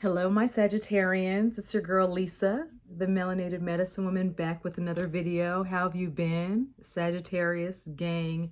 Hello, my Sagittarians. It's your girl Lisa, the Melanated Medicine Woman, back with another video. How have you been? Sagittarius gang.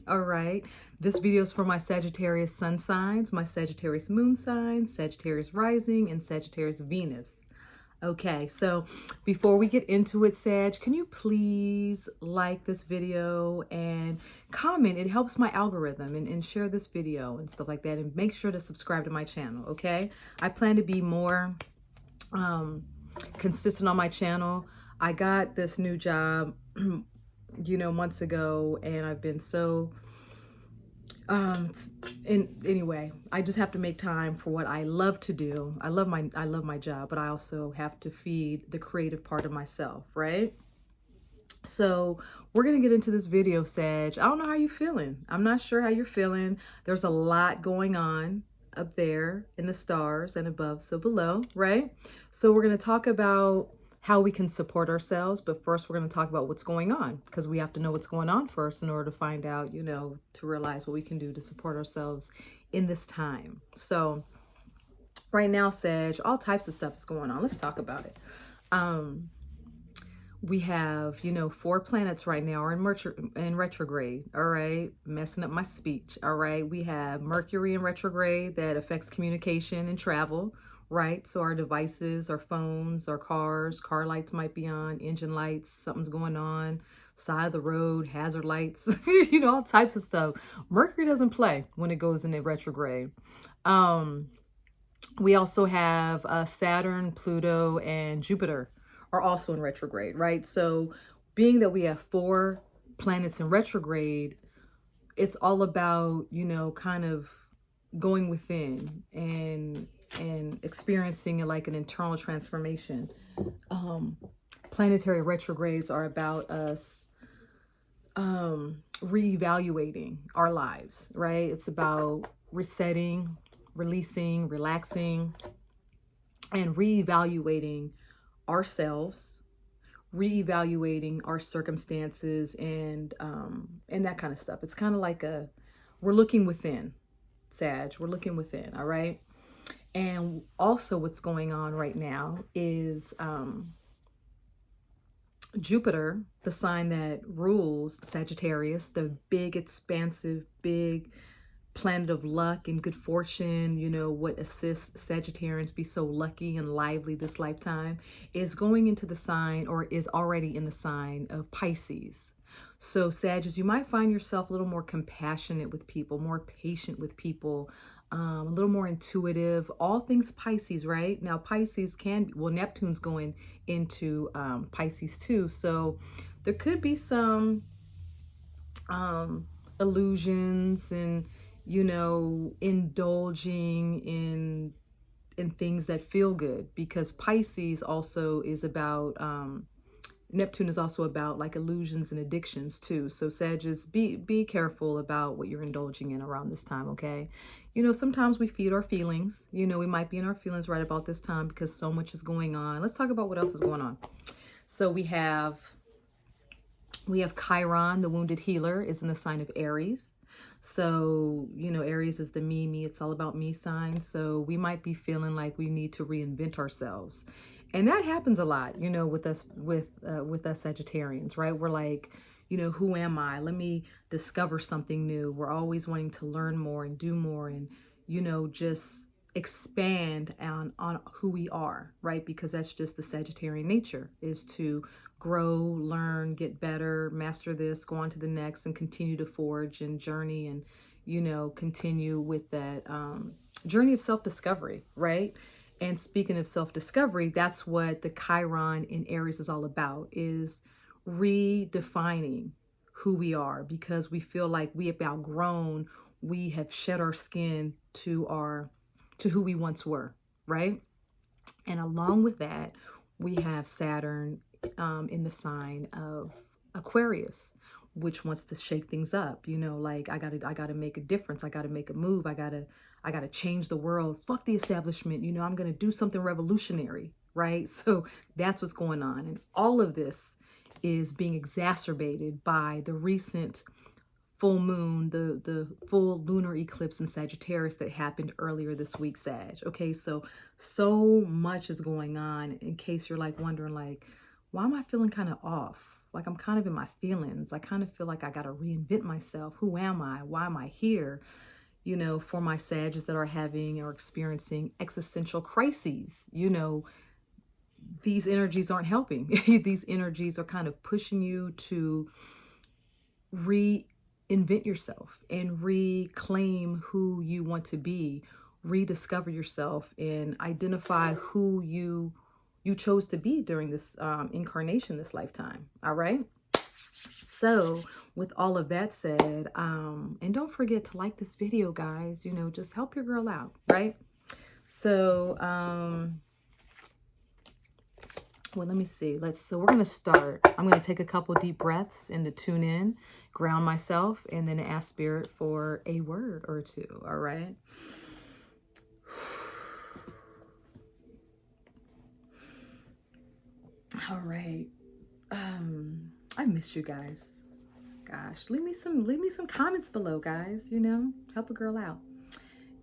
All right. This video is for my Sagittarius sun signs, my Sagittarius moon signs, Sagittarius rising, and Sagittarius Venus. Okay, so before we get into it, Sag, can you please like this video and comment? It helps my algorithm and share this video and stuff like that. And make sure to subscribe to my channel, okay? I plan to be more consistent on my channel. I got this new job, months ago, and I've been so anyway, I just have to make time for what I love to do. I love my job, but I also have to feed the creative part of myself, right? So we're gonna get into this video, Sag. I don't know how you're feeling. I'm not sure how you're feeling. There's a lot going on up there in the stars and above, so below, right? So we're gonna talk about how we can support ourselves, but first we're going to talk about what's going on, because we have to know what's going on first in order to find out, to realize what we can do to support ourselves in this time. So right now, Sag, all types of stuff is going on. Let's talk about it. We have, 4 planets right now are in retrograde, all right? Messing up my speech, all right? We have Mercury in retrograde that affects communication and travel, right? So our devices, our phones, our cars, car lights might be on, engine lights, something's going on, side of the road, hazard lights, all types of stuff. Mercury doesn't play when it goes into retrograde. We also have Saturn, Pluto, and Jupiter are also in retrograde, right? So being that we have 4 planets in retrograde, it's all about, kind of going within and experiencing like an internal transformation. Planetary retrogrades are about us reevaluating our lives, right? It's about resetting, releasing, relaxing, and reevaluating ourselves, reevaluating our circumstances, and that kind of stuff. It's kind of like we're looking within, Sag. We're looking within, all right? And also what's going on right now is Jupiter, the sign that rules Sagittarius, the big, expansive, big planet of luck and good fortune, what assists Sagittarians be so lucky and lively this lifetime, is going into the sign, or is already in the sign of Pisces. So Sagittarius, you might find yourself a little more compassionate with people, more patient with people, a little more intuitive, all things Pisces, right? Now Pisces Neptune's going into Pisces too. So there could be some illusions and, indulging in things that feel good, because Pisces also is about, Neptune is also about like illusions and addictions too. So Sagittarius, be careful about what you're indulging in around this time, okay? Sometimes we feed our feelings. We might be in our feelings right about this time because so much is going on. Let's talk about what else is going on. So we have Chiron, the wounded healer, is in the sign of Aries. So, Aries is the me, it's all about me sign. So we might be feeling like we need to reinvent ourselves. And that happens a lot, with us Sagittarians, right? We're like, who am I? Let me discover something new. We're always wanting to learn more and do more and, just expand on who we are, right? Because that's just the Sagittarian nature, is to grow, learn, get better, master this, go on to the next, and continue to forge and journey and, continue with that journey of self-discovery, right? And speaking of self-discovery, that's what the Chiron in Aries is all about, is redefining who we are, because we feel like we have outgrown, we have shed our skin to who we once were, right? And along with that, we have Saturn in the sign of Aquarius, which wants to shake things up. Like I gotta make a difference. I gotta make a move. I gotta change the world. Fuck the establishment. I'm gonna do something revolutionary, right? So that's what's going on, and all of this is being exacerbated by the recent full moon, the full lunar eclipse in Sagittarius that happened earlier this week, Sag. Okay, so much is going on. In case you're like wondering, like, why am I feeling kind of off? Like I'm kind of in my feelings. I kind of feel like I got to reinvent myself. Who am I? Why am I here? You know, for my Sages that are having or experiencing existential crises, you know, these energies aren't helping. These energies are kind of pushing you to reinvent yourself and reclaim who you want to be, rediscover yourself and identify who you chose to be during this incarnation, this lifetime. All right. So with all of that said, and don't forget to like this video, guys, you know, just help your girl out, right? So, well, let me see. So we're going to start. I'm going to take a couple deep breaths and to tune in, ground myself, and then ask Spirit for a word or two. All right. All right. I missed you guys. Gosh, leave me some comments below, guys. You know, help a girl out.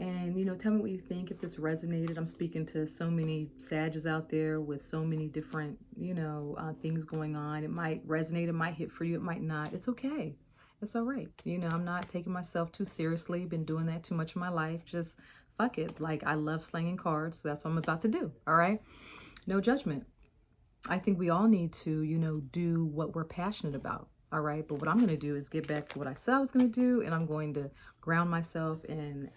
And, you know, tell me what you think, if this resonated. I'm speaking to so many Sages out there with so many different, you know, things going on. It might resonate, it might hit for you, it might not. It's okay. It's all right. You know, I'm not taking myself too seriously. Been doing that too much in my life. Just fuck it. Like, I love slanging cards, so that's what I'm about to do. All right? No judgment. I think we all need to, you know, do what we're passionate about. All right. But what I'm going to do is get back to what I said I was going to do. And I'm going to ground myself and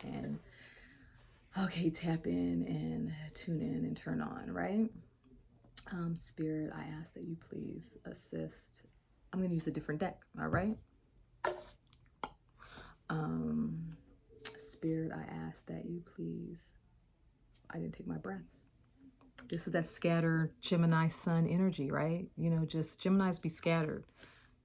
okay, tap in and tune in and turn on, right? Spirit, I ask that you please assist. I'm going to use a different deck. All right. Spirit, I ask that you please. I didn't take my breaths. This is that scattered Gemini sun energy, right? You know, just Geminis be scattered.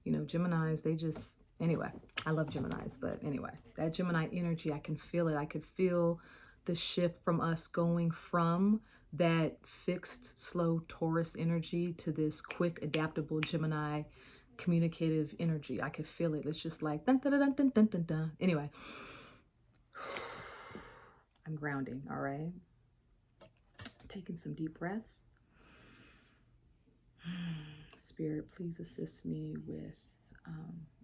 You know, Geminis, they just, anyway, I love Geminis, but anyway, that Gemini energy, I can feel it. I could feel the shift from us going from that fixed, slow Taurus energy to this quick, adaptable Gemini communicative energy. I could feel it. It's just like, dun, dun, dun, dun, dun, dun, dun. Anyway, I'm grounding, all right? Taking some deep breaths. Spirit, please assist me with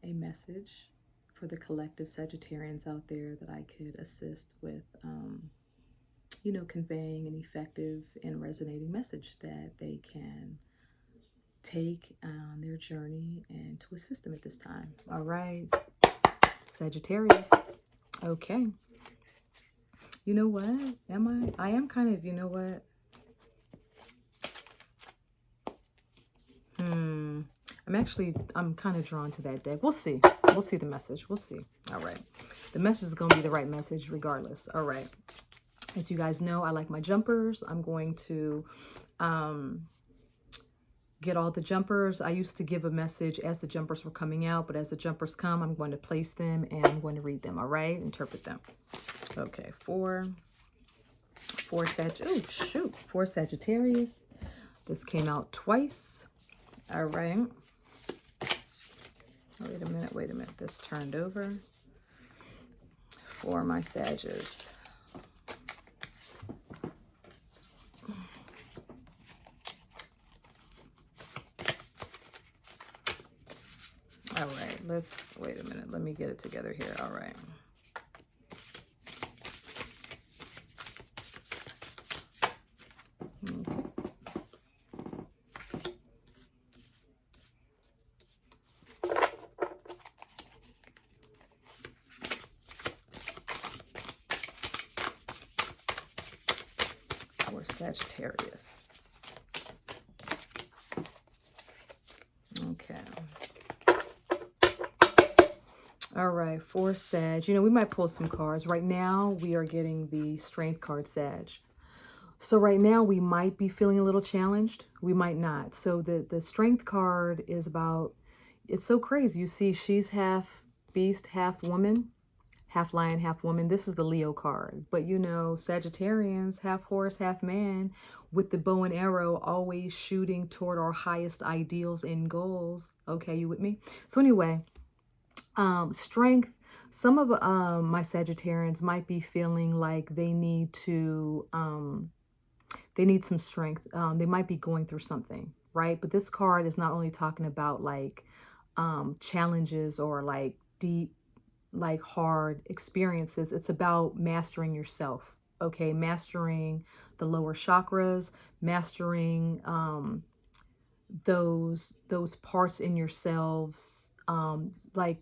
a message for the collective Sagittarians out there that I could assist with, you know, conveying an effective and resonating message that they can take on their journey and to assist them at this time. All right, Sagittarius. Okay. You know what? I am kind of, you know what? I'm kind of drawn to that deck. We'll see. We'll see the message. We'll see. All right. The message is going to be the right message regardless. All right. As you guys know, I like my jumpers. I'm going to get all the jumpers. I used to give a message as the jumpers were coming out, but as the jumpers come, I'm going to place them and I'm going to read them. All right. Interpret them. Okay. Four Sagittarius. This came out twice. All right. Wait a minute. This turned over. For my Sages. All right, wait a minute. Let me get it together here. All right. Okay. For Sagittarius. Okay. All right, for Sag, you know, we might pull some cards. Right now, we are getting the Strength card, Sag. So right now, we might be feeling a little challenged. We might not. So the Strength card is about, it's so crazy. You see, she's half beast, half woman, half lion, half woman. This is the Leo card. But, you know, Sagittarians, half horse, half man, with the bow and arrow, always shooting toward our highest ideals and goals. Okay, you with me? So anyway, Strength. Some of my Sagittarians might be feeling like they need to, they need some strength. They might be going through something, right? But this card is not only talking about like challenges or like deep, like hard experiences. It's about mastering yourself. Okay, mastering the lower chakras, mastering those parts in yourselves. Like,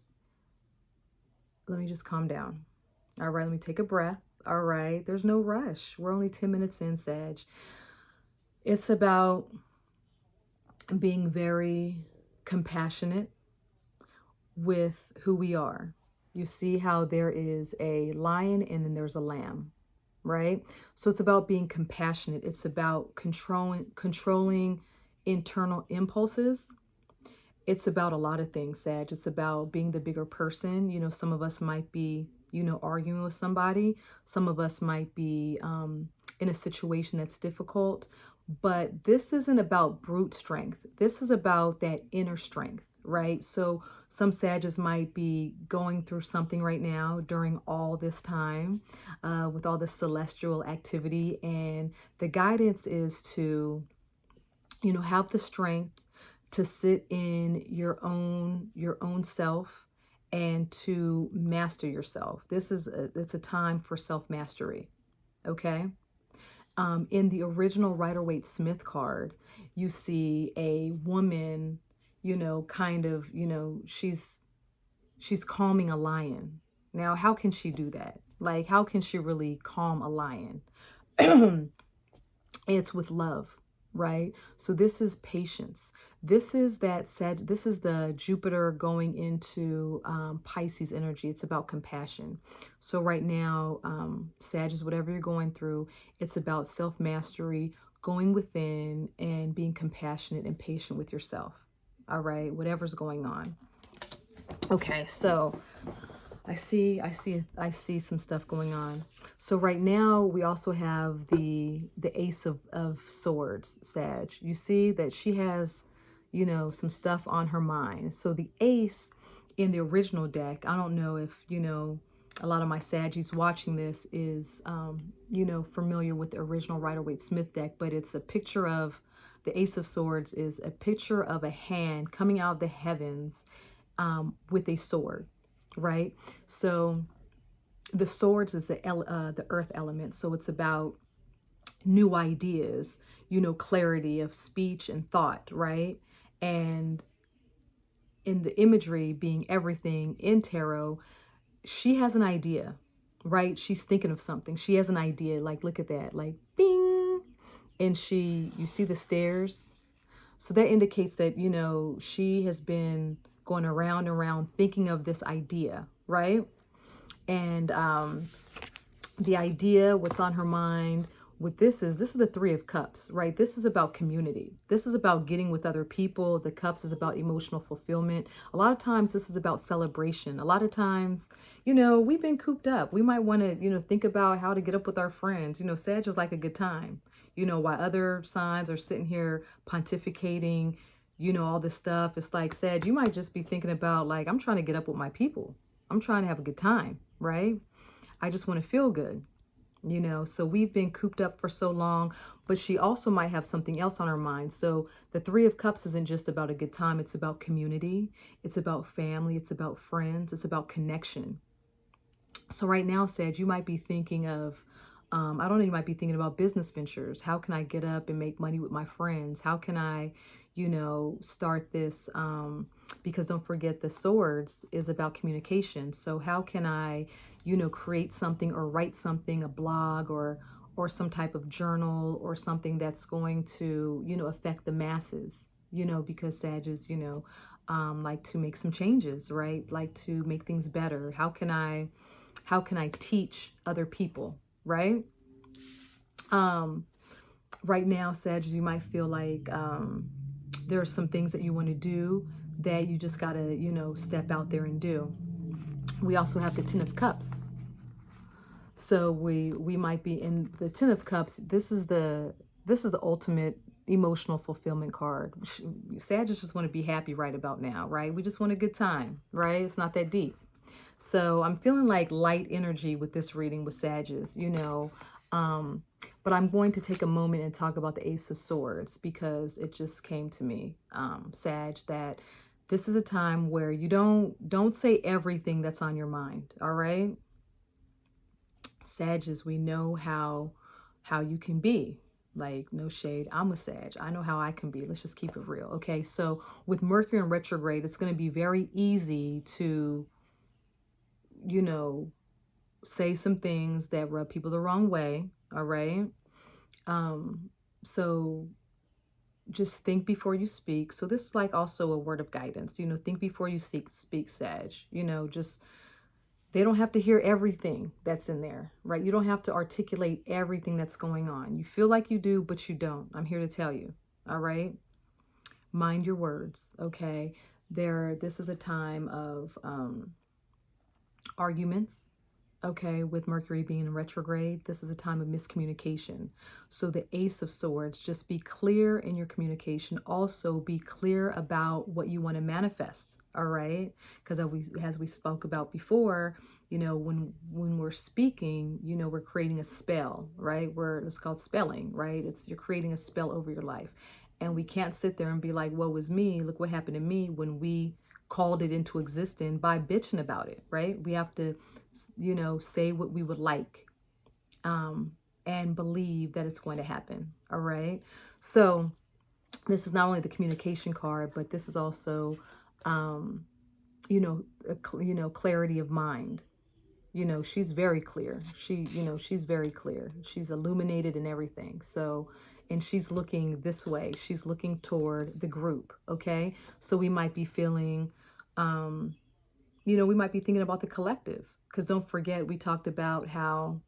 let me just calm down. All right, let me take a breath. All right, there's no rush. We're only 10 minutes in, Sag. It's about being very compassionate with who we are. You see how there is a lion and then there's a lamb, right? So it's about being compassionate. It's about controlling internal impulses. It's about a lot of things, Sag. It's about being the bigger person. You know, some of us might be, you know, arguing with somebody. Some of us might be in a situation that's difficult. But this isn't about brute strength. This is about that inner strength, right? So some Sages might be going through something right now during all this time with all this celestial activity. And the guidance is to, you know, have the strength to sit in your own self and to master yourself. It's a time for self-mastery, okay? In the original Rider-Waite-Smith card, you see a woman, you know, kind of, you know, she's calming a lion. Now, how can she do that? Like, how can she really calm a lion? It's with love, right? So this is patience. This is this is the Jupiter going into Pisces energy. It's about compassion. So right now, Sag is whatever you're going through, it's about self-mastery, going within and being compassionate and patient with yourself. All right, whatever's going on. Okay, so I see some stuff going on. So right now we also have the Ace of Swords, Sag. You see that she has, you know, some stuff on her mind. So the Ace in the original deck, I don't know if, you know, a lot of my Saggies watching this is, you know, familiar with the original Rider-Waite-Smith deck, but it's a picture of the Ace of Swords is a picture of a hand coming out of the heavens with a sword. Right? So the swords is the earth element. So it's about new ideas, you know, clarity of speech and thought, right? And in the imagery being everything in tarot, she has an idea, right? She's thinking of something. She has an idea. Like, look at that, like bing. And you see the stairs. So that indicates that, you know, she has been going around and around thinking of this idea, right? And the idea, what's on her mind with this is the Three of Cups, right? This is about community. This is about getting with other people. The Cups is about emotional fulfillment. A lot of times this is about celebration. A lot of times, you know, we've been cooped up. We might want to, you know, think about how to get up with our friends. You know, Sag is like a good time. You know, while other signs are sitting here pontificating, you know, all this stuff. It's like, Sag, you might just be thinking about like, I'm trying to get up with my people. I'm trying to have a good time, right? I just want to feel good, you know. So we've been cooped up for so long, but she also might have something else on her mind. So the Three of Cups isn't just about a good time. It's about community. It's about family. It's about friends. It's about connection. So right now, Sag, you might be thinking of, I don't know, you might be thinking about business ventures. How can I get up and make money with my friends? How can I, you know, start this? Because don't forget, the swords is about communication. So how can I, you know, create something or write something, a blog or some type of journal or something that's going to, you know, affect the masses, you know, because Sages, you know, like to make some changes, right? Like to make things better. How can I teach other people, right? Right now, Sagittarius, you might feel like there are some things that you want to do that you just got to, you know, step out there and do. We also have the Ten of Cups. So we might be in the Ten of Cups. This is the ultimate emotional fulfillment card. Sagittarius just want to be happy right about now, right? We just want a good time, right? It's not that deep. So I'm feeling like light energy with this reading with Sagittarius, but I'm going to take a moment and talk about the Ace of Swords because it just came to me, Sag, that this is a time where you don't say everything that's on your mind, all right? Sagittarius, we know how you can be. Like, no shade, I'm a Sag. I know how I can be. Let's just keep it real, okay? So with Mercury in retrograde, it's going to be very easy to, say some things that rub people the wrong way, all right? So just think before you speak. So this is like also a word of guidance, think before you speak, Sag, just they don't have to hear everything that's in there, right? You don't have to articulate everything that's going on. You feel like you do, but you don't. I'm here to tell you, all right? Mind your words, okay? This is a time of arguments, okay, with Mercury being in retrograde. This is a time of miscommunication. So the Ace of Swords, just be clear in your communication. Also be clear about what you want to manifest, all right? Because as we spoke about before, when we're speaking, we're creating a spell, right? It's called spelling, right? You're creating a spell over your life. And we can't sit there and be like, woe is me, look what happened to me, when we called it into existence by bitching about it, right? We have to, say what we would like, and believe that it's going to happen, all right? So this is not only the communication card, but this is also, clarity of mind. She's very clear. She's very clear. She's illuminated in everything. So, and she's looking this way. She's looking toward the group, okay? So we might be feeling, we might be thinking about the collective. Because don't forget, we talked about how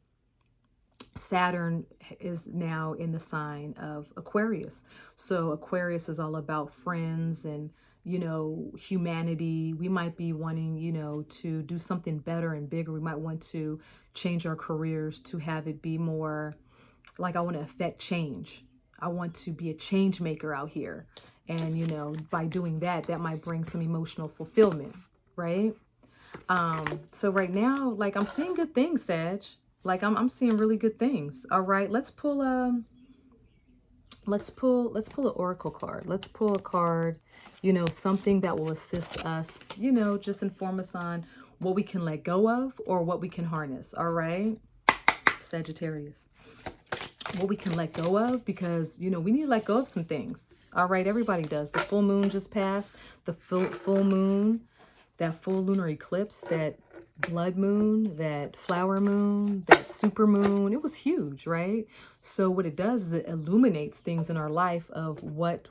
Saturn is now in the sign of Aquarius. So Aquarius is all about friends and, humanity. We might be wanting, to do something better and bigger. We might want to change our careers to have it be more like, I want to affect change. I want to be a change maker out here. And, by doing that, that might bring some emotional fulfillment, right? So right now, like, I'm seeing good things, Sag. Like, I'm seeing really good things. All right, let's pull an oracle card. Let's pull a card, something that will assist us, just inform us on what we can let go of or what we can harness. All right, Sagittarius, what we can let go of, because we need to let go of some things. All right, everybody does. The full moon just passed. The full moon, that full lunar eclipse, that blood moon, that flower moon, that super moon, it was huge, right? So what it does is it illuminates things in our life of what's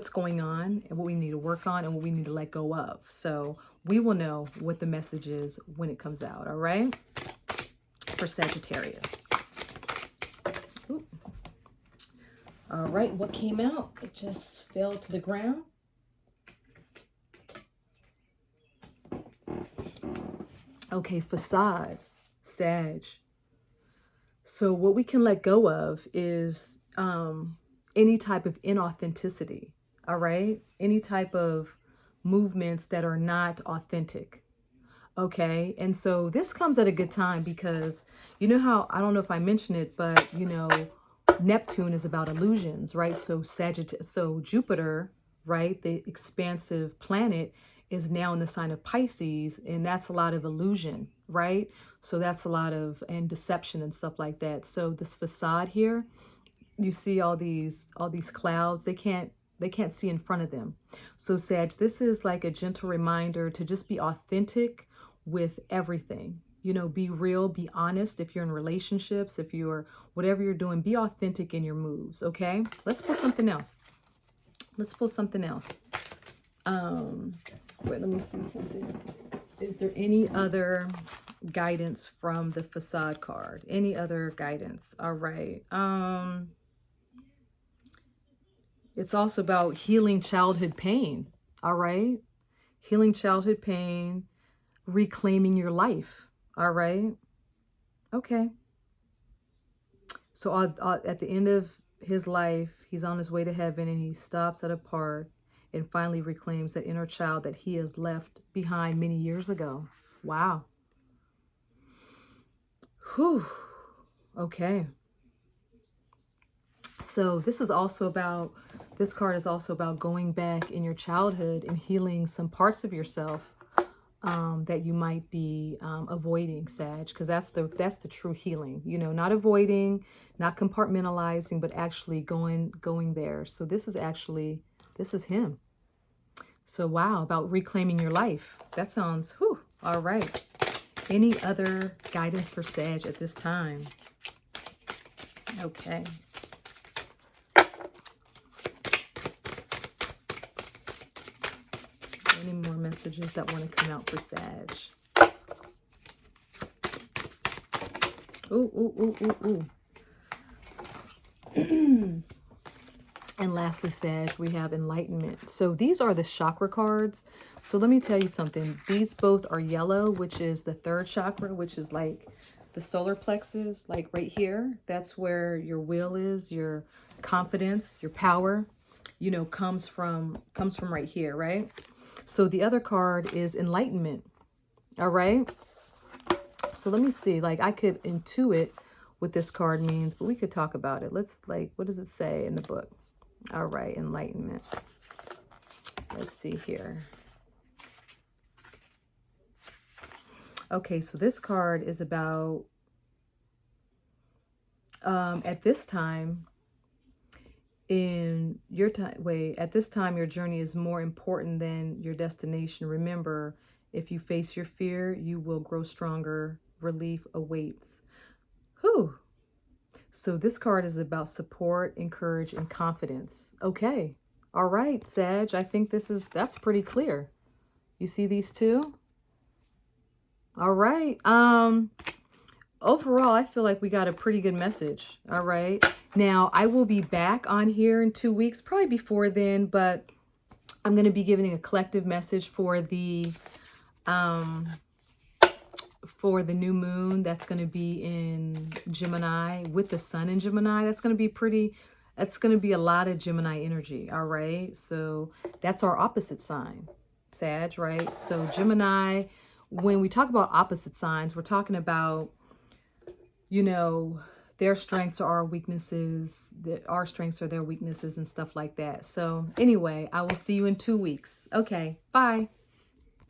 going on and what we need to work on and what we need to let go of. So we will know what the message is when it comes out, all right? For Sagittarius. Ooh. All right, what came out? It just fell to the ground. Okay, facade, Sag. So what we can let go of is any type of inauthenticity, all right? Any type of movements that are not authentic, okay? And so this comes at a good time because how, I don't know if I mentioned it, but Neptune is about illusions, right? So Jupiter, right, the expansive planet, is now in the sign of Pisces, and that's a lot of illusion, right? So that's a lot of, and deception and stuff like that. So this facade here, you see all these clouds, they can't see in front of them. So Sag, this is like a gentle reminder to just be authentic with everything. Be real, be honest. If you're in relationships, if you're, whatever you're doing, be authentic in your moves, okay? Let's pull something else. Wait, let me see something. Is there any other guidance from the facade card? Any other guidance? All right. It's also about healing childhood pain. All right. Healing childhood pain, reclaiming your life. All right. Okay. So at the end of his life. He's on his way to heaven, and he stops at a park and finally reclaims that inner child that he had left behind many years ago. Wow. Whew. Okay. So this is also about, this card is also about going back in your childhood and healing some parts of yourself that you might be avoiding, Sag, because that's the true healing. You know, not avoiding, not compartmentalizing, but actually going there. So this is actually, this is him. So wow, about reclaiming your life. That sounds, whew, all right. Any other guidance for Sag at this time? Okay. Any more messages that want to come out for Sag? Ooh, ooh, ooh, ooh, ooh. And lastly, Sag, we have Enlightenment. So these are the chakra cards. So let me tell you something. These both are yellow, which is the third chakra, which is like the solar plexus, like right here. That's where your will is, your confidence, your power, you know, comes from right here, right? So the other card is Enlightenment. All right. So let me see, like I could intuit what this card means, but we could talk about it. Let's, like, what does it say in the book? All right, Enlightenment. Let's see here. Okay, so this card is about, at this time in your time, wait, at this time, your journey is more important than your destination. Remember, if you face your fear, you will grow stronger. Relief awaits. Whew. So this card is about support, encourage, and confidence. Okay. All right, Sag. I think that's pretty clear. You see these two? All right. Overall, I feel like we got a pretty good message. All right. Now, I will be back on here in 2 weeks, probably before then, but I'm going to be giving a collective message for the new moon that's going to be in Gemini with the sun in Gemini. That's going to be that's going to be a lot of Gemini energy. All right. So that's our opposite sign, Sag, right? So Gemini, when we talk about opposite signs, we're talking about, you know, their strengths are our weaknesses, our strengths are their weaknesses and stuff like that. So anyway, I will see you in 2 weeks. Okay. Bye.